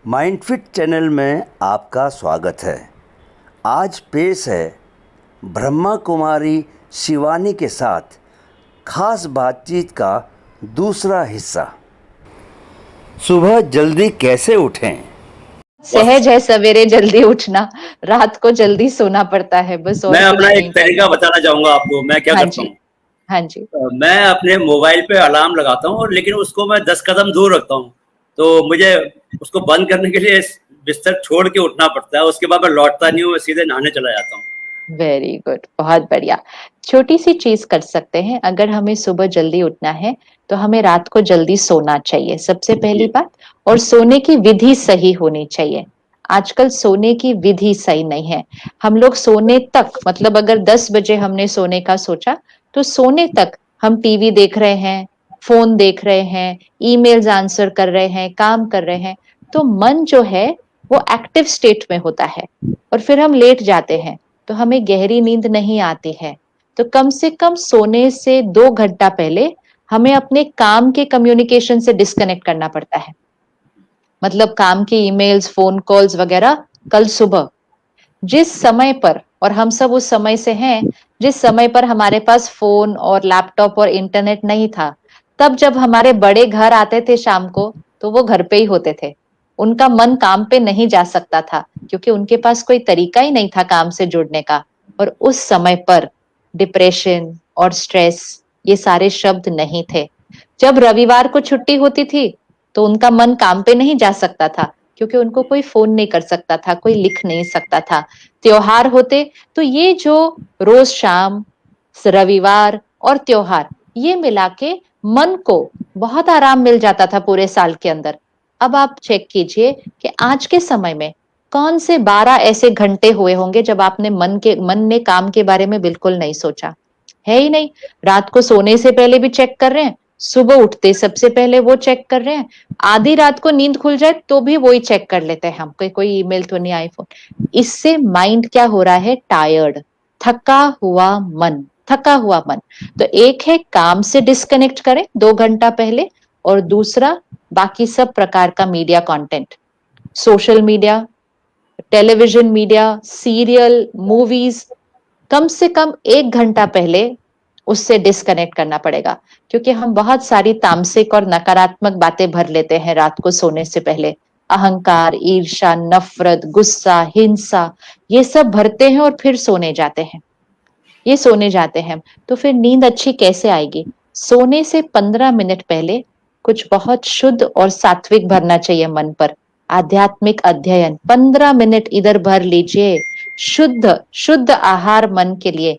माइंडफिट channel में आपका स्वागत है। आज पेश है ब्रह्मा कुमारी शिवानी के साथ खास बातचीत का दूसरा हिस्सा। सुबह जल्दी कैसे उठें? सहज है सवेरे जल्दी उठना, रात को जल्दी सोना पड़ता है, बस और मैं कुछ अपना एक नहीं तरीका करना। बताना चाहूंगा आपको। मैं क्या हाँ करता जी, हूँ, हाँ जी। मैं अपने मोबाइल पे अलार्म लगाता हूँ और लेकिन उसको मैं 10 कदम दूर रखता हूँ, तो मुझे उसको बंद करने के लिए बिस्तर छोड़ के उठना पड़ता है। उसके बाद मैं लौटता नहीं हूँ, मैं सीधे नहाने चला जाता हूँ। वेरी गुड, बहुत बढ़िया। छोटी सी चीज कर सकते हैं, अगर हमें सुबह जल्दी उठना है तो हमें रात को जल्दी सोना चाहिए, सबसे पहली जी, बात। और सोने की विधि सही होनी चाहिए। आजकल सोने की विधि सही नहीं है। हम लोग सोने तक, मतलब अगर 10 बजे हमने सोने का सोचा, तो सोने तक हम टीवी देख रहे हैं, फोन देख रहे हैं, ईमेल्स आंसर कर रहे हैं, काम कर रहे हैं। तो मन जो है वो एक्टिव स्टेट में होता है और फिर हम लेट जाते हैं, तो हमें गहरी नींद नहीं आती है। तो कम से कम सोने से 2 घंटा पहले हमें अपने काम के कम्युनिकेशन से डिस्कनेक्ट करना पड़ता है। मतलब काम के ईमेल्स, फोन कॉल्स वगैरह कल सुबह जिस समय पर, और हम सब उस समय से हैं जिस समय पर हमारे पास फोन और लैपटॉप और इंटरनेट नहीं था। तब जब हमारे बड़े घर आते थे शाम को, तो वो घर पे ही होते थे। उनका मन काम पे नहीं जा सकता था, क्योंकि उनके पास कोई तरीका ही नहीं था काम से जुड़ने का। और उस समय पर डिप्रेशन और स्ट्रेस, ये सारे शब्द नहीं थे। जब रविवार को छुट्टी होती थी, तो उनका मन काम पे नहीं जा सकता था, क्योंकि उनको कोई फोन नहीं कर सकता था, कोई लिख नहीं सकता था। त्योहार होते, तो ये जो रोज शाम, रविवार और त्योहार, ये मिला के मन को बहुत आराम मिल जाता था पूरे साल के अंदर। अब आप चेक कीजिए कि आज के समय में कौन से 12 ऐसे घंटे हुए होंगे जब आपने मन ने काम के बारे में बिल्कुल नहीं सोचा। है ही नहीं। रात को सोने से पहले भी चेक कर रहे हैं, सुबह उठते सबसे पहले वो चेक कर रहे हैं, आधी रात को नींद खुल जाए तो भी वही चेक कर लेते हैं हम, कोई ईमेल तो नहीं आई, फोन। इससे माइंड क्या हो रहा है? टायर्ड, थका हुआ मन, थका हुआ मन। तो एक है काम से डिस्कनेक्ट करें 2 घंटा पहले, और दूसरा बाकी सब प्रकार का media content, social media, television media, serial, movies, कम से कम 1 घंटा पहले उससे डिस्कनेक्ट करना पड़ेगा। क्योंकि हम बहुत सारी तामसिक और नकारात्मक बातें भर लेते हैं रात को सोने से पहले। अहंकार, ईर्ष्या, नफरत, गुस्सा, हिंसा, ये सब भरते हैं और फिर सोने जाते हैं। ये सोने जाते हैं, तो फिर नींद अच्छी कैसे आएगी? सोने से 15 मिनट पहले कुछ बहुत शुद्ध और सात्विक भरना चाहिए मन पर। आध्यात्मिक अध्ययन 15 मिनट इधर भर लीजिए, शुद्ध शुद्ध आहार मन के लिए।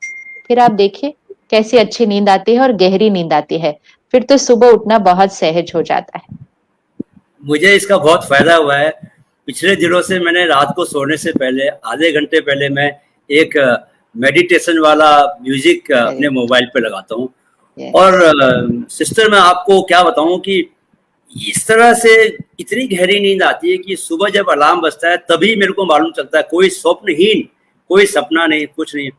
फिर आप देखिए कैसी अच्छी नींद आती है और गहरी नींद आती है। फिर तो सुबह उठना बहुत सहज हो जाता है। मुझे इसका बहुत फायदा हुआ है। पिछले दिनों से मैंने रात को सोने से पहले आधे घंटे पहले मैं एक मेडिटेशन वाला म्यूजिक वेरी अपने गुड। मोबाइल पे लगाता हूँ। यस। और सिस्टर, मैं आपको क्या बताऊं कि इस तरह से इतनी गहरी नींद आती है कि सुबह जब अलार्म बजता है तभी मेरे को मालूम चलता है, कोई स्वप्नहीन, कोई सपना नहीं, कुछ नहीं।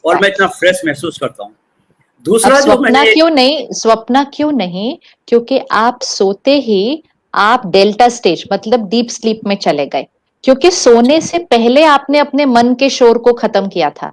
और मैं इतना एग्जैक्टली। फ्रेश महसूस करता हूँ। अब दूसरा जो स्वप्ना मैंने क्यों नहीं, स्वप्ना क्यों नहीं? क्योंकि आप सोते ही आप डेल्टा स्टेज, मतलब डीप स्लीप में चले गए। क्योंकि सोने से पहले आपने अपने मन के शोर को खत्म किया था।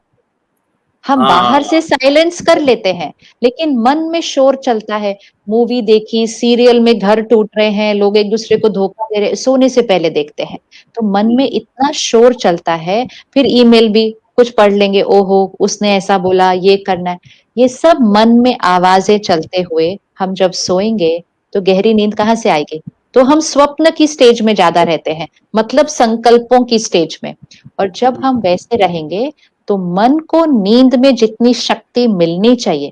हम हाँ, बाहर से साइलेंस कर लेते हैं, लेकिन मन में शोर चलता है। मूवी देखी, सीरियल में घर टूट रहे हैं, लोग एक दूसरे को धोखा दे रहे हैं, सोने से पहले देखते हैं। तो मन में इतना शोर चलता है। फिर ईमेल भी कुछ पढ़ लेंगे, ओहो उसने ऐसा बोला, ये करना है। ये सब मन में आवाजें चलते हुए हम जब सोएंगे, तो गहरी नींद कहाँ से आएगी? तो हम स्वप्न की स्टेज में ज्यादा रहते हैं, मतलब संकल्पों की स्टेज में। और जब हम वैसे रहेंगे, तो मन को नींद में जितनी शक्ति मिलनी चाहिए,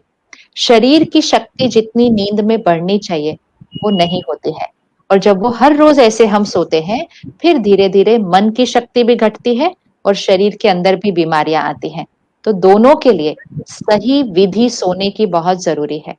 शरीर की शक्ति जितनी नींद में बढ़नी चाहिए, वो नहीं होती है। और जब वो हर रोज ऐसे हम सोते हैं, फिर धीरे धीरे मन की शक्ति भी घटती है और शरीर के अंदर भी बीमारियां आती हैं। तो दोनों के लिए सही विधि सोने की बहुत जरूरी है।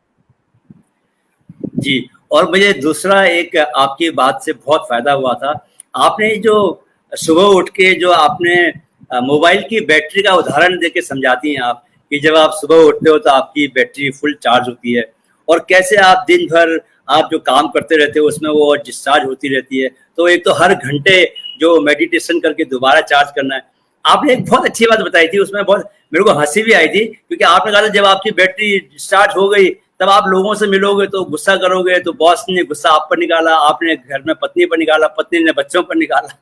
जी। और मुझे दूसरा एक आपकी बात से बहुत फ़ायदा हुआ था। आपने जो सुबह उठ के जो आपने मोबाइल की बैटरी का उदाहरण देके समझाती हैं आप, कि जब आप सुबह उठते हो तो आपकी बैटरी फुल चार्ज होती है और कैसे आप दिन भर आप जो काम करते रहते हो उसमें वो डिस्चार्ज होती रहती है। तो एक तो हर घंटे जो मेडिटेशन करके दोबारा चार्ज करना है। आपने एक बहुत अच्छी बात बताई थी, उसमें बहुत मेरे को हंसी भी आई थी, क्योंकि आपने कहा था जब आपकी बैटरी डिस्चार्ज हो गई तब आप लोगों से मिलोगे तो गुस्सा करोगे, तो बॉस ने गुस्सा आप पर निकाला, आपने घर में पत्नी पर निकाला, पत्नी ने बच्चों पर निकाला।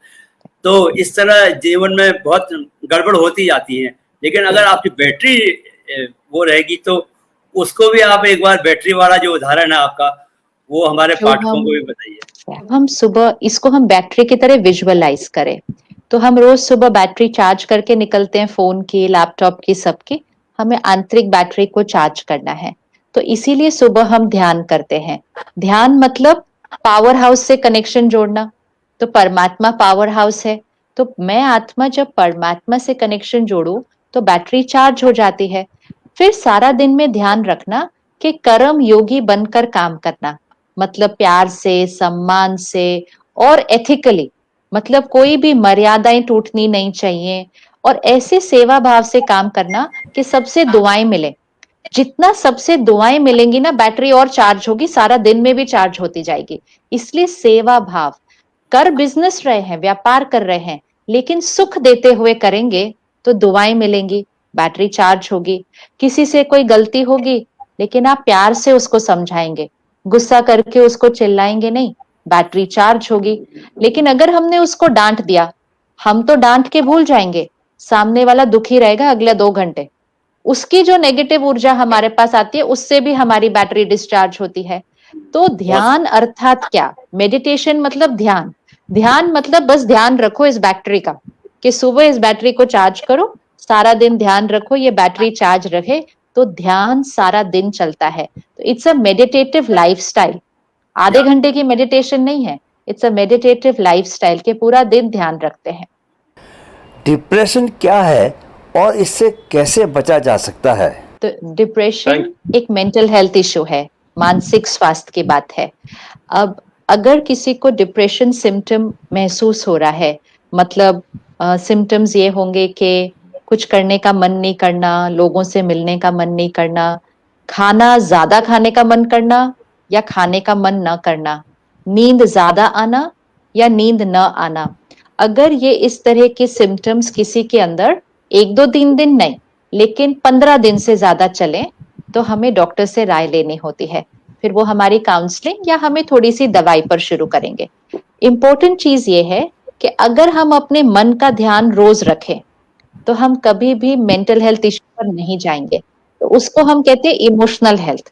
तो इस तरह जीवन में बहुत गड़बड़ होती जाती है। लेकिन अगर आपकी बैटरी वो रहेगी तो उसको भी आप एक बार बैटरी वाला जो उदाहरण है आपका, वो हमारे जो पाठकों को भी बताइए। हम सुबह इसको हम बैटरी की तरह विजुअलाइज करें, तो हम रोज सुबह बैटरी चार्ज करके निकलते हैं, फोन की, लैपटॉप की, सबकी। हमें आंतरिक बैटरी को चार्ज करना है, तो इसीलिए सुबह हम ध्यान करते हैं। ध्यान मतलब पावर हाउस से कनेक्शन जोड़ना। तो परमात्मा पावर हाउस है, तो मैं आत्मा जब परमात्मा से कनेक्शन जोड़ू तो बैटरी चार्ज हो जाती है। फिर सारा दिन में ध्यान रखना कि कर्म योगी बनकर काम करना, मतलब प्यार से, सम्मान से और एथिकली, मतलब कोई भी मर्यादाएं टूटनी नहीं चाहिए, और ऐसे सेवा भाव से काम करना कि सबसे दुआएं मिले। जितना सबसे दुआएं मिलेंगी ना, बैटरी और चार्ज होगी, सारा दिन में भी चार्ज होती जाएगी। इसलिए सेवा भाव, कर बिजनेस रहे हैं, व्यापार कर रहे हैं, लेकिन सुख देते हुए करेंगे तो दुआएं मिलेंगी, बैटरी चार्ज होगी। किसी से कोई गलती होगी, लेकिन आप प्यार से उसको समझाएंगे, गुस्सा करके उसको चिल्लाएंगे नहीं, बैटरी चार्ज होगी। लेकिन अगर हमने उसको डांट दिया, हम तो डांट के भूल जाएंगे, सामने वाला दुखी रहेगा अगले 2 घंटे। उसकी जो नेगेटिव ऊर्जा हमारे पास आती है, उससे भी हमारी बैटरी डिस्चार्ज होती है। तो ध्यान अर्थात क्या? मेडिटेशन मतलब ध्यान। ध्यान मतलब बस ध्यान रखो इस बैटरी का, कि सुबह इस बैटरी को चार्ज करो, सारा दिन ध्यान रखो, ये बैटरी चार्ज रहे, तो ध्यान सारा दिन चलता है। तो इट्स अ मेडिटेटिव लाइफस्टाइल। आधे घंटे की मेडिटेशन नहीं है, इट्स अ मेडिटेटिव लाइफस्टाइल के पूरा दिन ध्यान रखते हैं। डिप्रेशन क्या है और इससे कैसे बचा जा सकता है? तो डिप्रेशन एक मेंटल हेल्थ इशू है, मानसिक स्वास्थ्य की बात है। अब अगर किसी को डिप्रेशन सिम्टम महसूस हो रहा है, मतलब सिम्टम्स ये होंगे कि कुछ करने का मन नहीं करना, लोगों से मिलने का मन नहीं करना, खाना ज्यादा खाने का मन करना या खाने का मन न करना, नींद ज्यादा आना या नींद न आना। अगर ये इस तरह के सिम्टम्स किसी के अंदर 1-2-3 दिन नहीं, लेकिन 15 दिन से ज्यादा चले, तो हमें डॉक्टर से राय लेनी होती है। फिर वो हमारी काउंसलिंग या हमें थोड़ी सी दवाई पर शुरू करेंगे। इंपॉर्टेंट चीज ये है कि अगर हम अपने मन का ध्यान रोज रखें, तो हम कभी भी मेंटल हेल्थ इश्यू पर नहीं जाएंगे। तो उसको हम कहते हैं इमोशनल हेल्थ।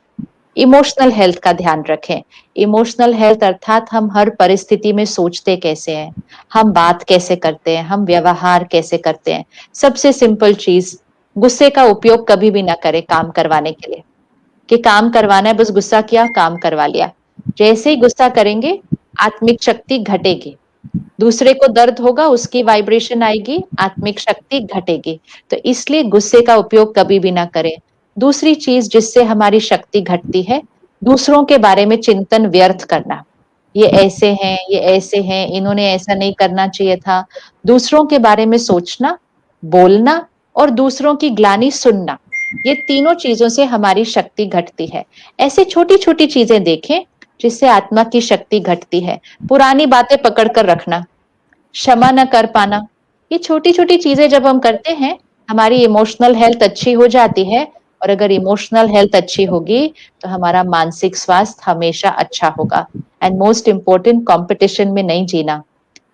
इमोशनल हेल्थ का ध्यान रखें। इमोशनल हेल्थ अर्थात हम हर परिस्थिति में सोचते कैसे हैं, हम बात कैसे करते हैं, हम व्यवहार कैसे करते हैं। सबसे सिंपल चीज, गुस्से का उपयोग कभी भी ना करें काम करवाने के लिए, कि काम करवाना है बस गुस्सा किया, काम करवा लिया। जैसे ही गुस्सा करेंगे, आत्मिक शक्ति घटेगी, दूसरे को दर्द होगा, उसकी वाइब्रेशन आएगी, आत्मिक शक्ति घटेगी। तो इसलिए गुस्से का उपयोग कभी भी ना करें। दूसरी चीज जिससे हमारी शक्ति घटती है, दूसरों के बारे में चिंतन व्यर्थ करना। ये ऐसे हैं, ये ऐसे हैं, इन्होंने ऐसा नहीं करना चाहिए था। दूसरों के बारे में सोचना, बोलना और दूसरों की ग्लानि सुनना, ये तीनों चीजों से हमारी शक्ति घटती है। ऐसे छोटी छोटी चीजें देखें जिससे आत्मा की शक्ति घटती है। पुरानी बातें पकड़ कर रखना, क्षमा न कर पाना, ये छोटी छोटी चीजें जब हम करते हैं, हमारी इमोशनल हेल्थ अच्छी हो जाती है। और अगर इमोशनल हेल्थ अच्छी होगी तो हमारा मानसिक स्वास्थ्य हमेशा अच्छा होगा। एंड मोस्ट इंपॉर्टेंट, कंपटीशन में नहीं जीना,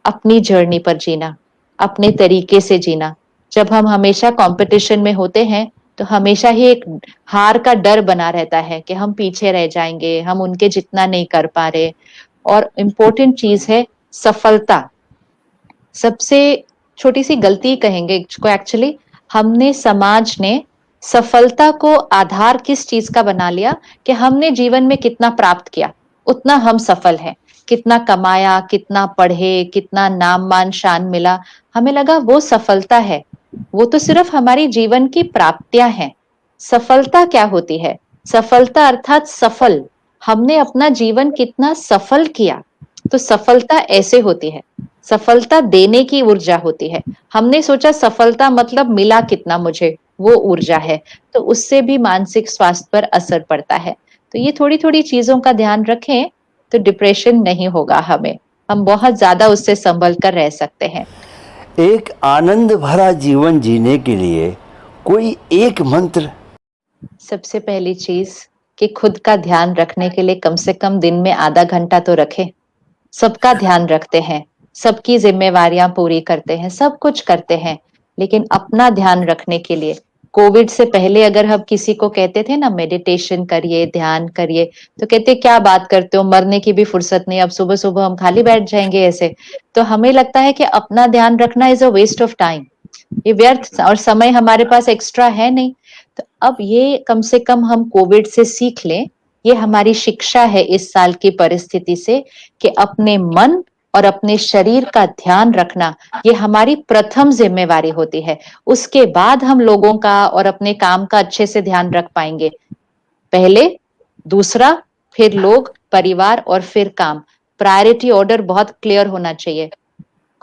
अपनी जर्नी पर जीना, अपने तरीके से जीना। जब हम हमेशा कंपटीशन में होते हैं तो हमेशा ही एक हार का डर बना रहता है कि हम पीछे रह जाएंगे, हम उनके जितना नहीं कर पा रहे। और इम्पोर्टेंट चीज है सफलता। सबसे छोटी सी गलती कहेंगे इसको, एक्चुअली हमने, समाज ने सफलता को आधार किस चीज का बना लिया कि हमने जीवन में कितना प्राप्त किया उतना हम सफल हैं। कितना कमाया, कितना पढ़े, कितना नाम मान शान मिला, हमें लगा वो सफलता है। वो तो सिर्फ हमारी जीवन की प्राप्तियां हैं। सफलता क्या होती है? सफलता अर्थात सफल, हमने अपना जीवन कितना सफल किया। तो सफलता ऐसे होती है, सफलता देने की ऊर्जा होती है। हमने सोचा सफलता मतलब मिला कितना मुझे, वो ऊर्जा है। तो उससे भी मानसिक स्वास्थ्य पर असर पड़ता है। तो ये थोड़ी थोड़ी चीजों का ध्यान रखें तो डिप्रेशन नहीं होगा हमें, हम बहुत ज्यादा उससे संभल कर रह सकते हैं। एक आनंद भरा जीवन जीने के लिए कोई एक मंत्र? सबसे पहली चीज कि खुद का ध्यान रखने के लिए कम से कम दिन में आधा घंटा तो रखें। सबका ध्यान रखते हैं, सबकी जिम्मेवारियां पूरी करते हैं, सब कुछ करते हैं, लेकिन अपना ध्यान रखने के लिए कोविड से पहले अगर हम किसी को कहते थे ना मेडिटेशन करिए, ध्यान करिए, तो कहते क्या बात करते हो, मरने की भी फुर्सत नहीं, अब सुबह सुबह हम खाली बैठ जाएंगे ऐसे। तो हमें लगता है कि अपना ध्यान रखना is a waste of time, ये व्यर्थ और समय हमारे पास एक्स्ट्रा है नहीं। तो अब ये कम से कम हम कोविड से सीख लें, ये हमारी शिक्षा है इस साल की परिस्थिति से, कि अपने मन और अपने शरीर का ध्यान रखना ये हमारी प्रथम जिम्मेवारी होती है। उसके बाद हम लोगों का और अपने काम का अच्छे से ध्यान रख पाएंगे। पहले दूसरा, फिर लोग, परिवार और फिर काम। प्रायोरिटी ऑर्डर बहुत क्लियर होना चाहिए।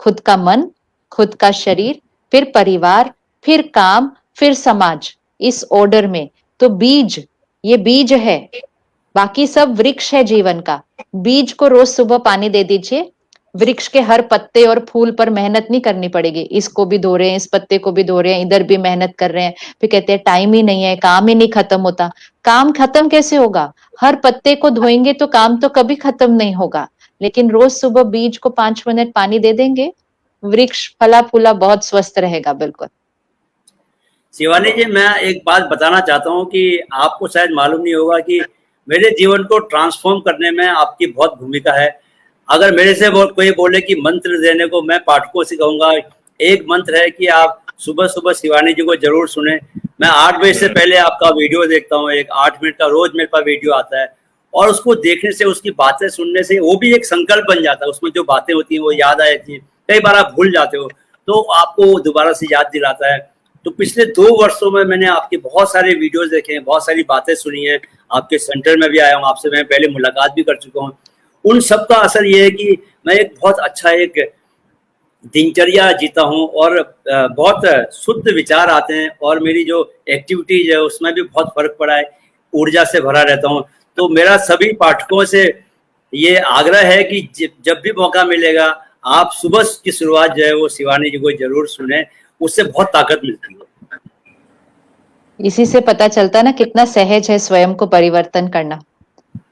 खुद का मन, खुद का शरीर, फिर परिवार, फिर काम, फिर समाज, इस ऑर्डर में। तो बीज, ये बीज है, बाकी सब वृक्ष है जीवन का। बीज को रोज सुबह पानी दे दीजिए, वृक्ष के हर पत्ते और फूल पर मेहनत नहीं करनी पड़ेगी। इसको भी धो रहे हैं, इस पत्ते को भी धो रहे हैं, इधर भी मेहनत कर रहे हैं, फिर कहते हैं टाइम ही नहीं है, काम ही नहीं खत्म होता। काम खत्म कैसे होगा? हर पत्ते को धोएंगे तो काम तो कभी खत्म नहीं होगा। लेकिन रोज सुबह बीज को 5 मिनट पानी दे देंगे, वृक्ष फला फूला बहुत स्वस्थ रहेगा। बिल्कुल शिवानी जी, मैं एक बात बताना चाहता हूँ कि आपको शायद मालूम नहीं होगा कि मेरे जीवन को ट्रांसफॉर्म करने में आपकी बहुत भूमिका है। अगर मेरे से कोई बोले कि मंत्र देने को, मैं पाठकों से कहूँगा एक मंत्र है कि आप सुबह सुबह शिवानी जी को जरूर सुने। मैं 8 बजे से पहले आपका वीडियो देखता हूँ, एक 8 मिनट का रोज मेरे पास वीडियो आता है, और उसको देखने से, उसकी बातें सुनने से वो भी एक संकल्प बन जाता है। उसमें जो बातें होती हैं वो याद आ जाती हैं। कई बार आप भूल जाते हो तो आपको दोबारा से याद दिलाता है। तो पिछले 2 वर्षों में मैंने आपके बहुत सारे वीडियोस देखे हैं, बहुत सारी बातें सुनी हैं, आपके सेंटर में भी आया हूँ, आपसे मैं पहले मुलाकात भी कर चुका हूँ। उन सब का असर ये है कि मैं एक बहुत अच्छा एक दिनचर्या जीता हूँ और बहुत शुद्ध विचार आते हैं, और मेरी जो एक्टिविटीज है उसमें भी बहुत फर्क पड़ा है, ऊर्जा से भरा रहता हूँ। तो मेरा सभी पाठकों से ये आग्रह है कि जब भी मौका मिलेगा आप सुबह की शुरुआत जो है वो शिवानी जी को जरूर सुने, उससे बहुत ताकत मिलती है। इसी से पता चलता है ना कितना सहज है स्वयं को परिवर्तन करना।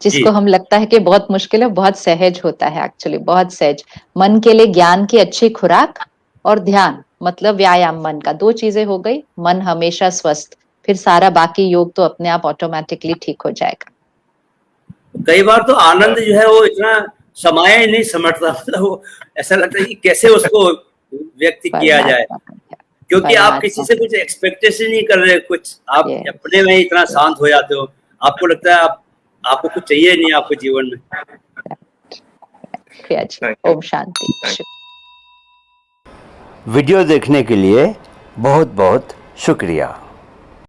जिसको हम लगता है कि बहुत मुश्किल है, बहुत सहज होता है एक्चुअली, बहुत सहज। मन के लिए ज्ञान की अच्छी खुराक और ध्यान मतलब व्यायाम मन का, 2 चीजें हो गई, मन हमेशा स्वस्थ, फिर सारा बाकी योग तो अपने आप ऑटोमेटिकली ठीक हो जाएगा। कई बार तो आनंद जो है वो इतना समाया ही नहीं समझता, मतलब वो ऐसा लगता है कि कैसे उसको व्यक्त किया जाए, क्योंकि आप किसी से कुछ एक्सपेक्टेशन नहीं कर रहे, कुछ आप अपने में इतना शांत हो जाते हो, आपको लगता है आपको कुछ चाहिए नहीं आपके जीवन में। ओम शांति। वीडियो देखने के लिए बहुत बहुत शुक्रिया।